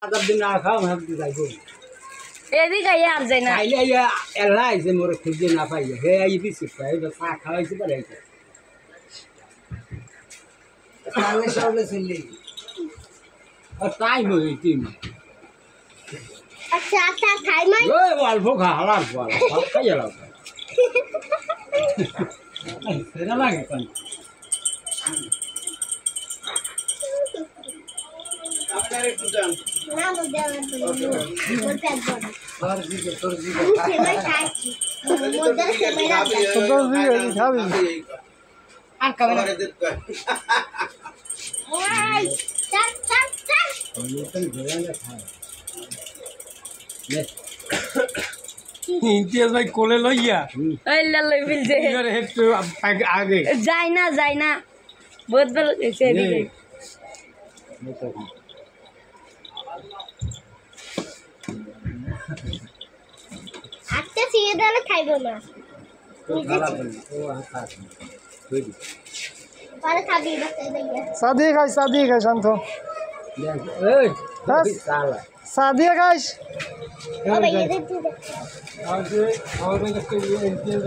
আদার দিন না খাও ভাবতে যাইব এদিকে আর যাই না খাইলে এলা আইছে মোর খুঁজে না পাইলে হে আই দিছি পাই চা খাওয়াইছে পারে সামনে সামনে চললি আর টাইম হই তিন আচ্ছা আচ্ছা খাই মাই ওই অল্প খা হালার পর সব খাই এলাও সেটা লাগে কোন আপনারে একটু দেন না মো দেওয়া বলতে একদম আর দিকে তোর দিকে সেমাই খাচ্ছি মোদা সেমাই না তোর দিকে খাবি আর খাবে না ওই চাক চাক চাক নতুন ঘোরা না খায় নে ইন্টিয়াস ভাই কোলে লইয়া ওই লালই বিলছে ইয়ার একটু আগে যাই না বহুত ভালো হয়েছে এদিকে আজকে সিয়ে দিলে খাইবো না তো খারাপ ও আতা কই পরে খাবি বাচ্চা দিয়ে সাদিয়ে খাই শান্ত দেখ এই বাস। সালা সাদিয়ে খাইস ও ভাই এদের দিয়ে আজকে আমাদের কাছে ইন্টিয়াস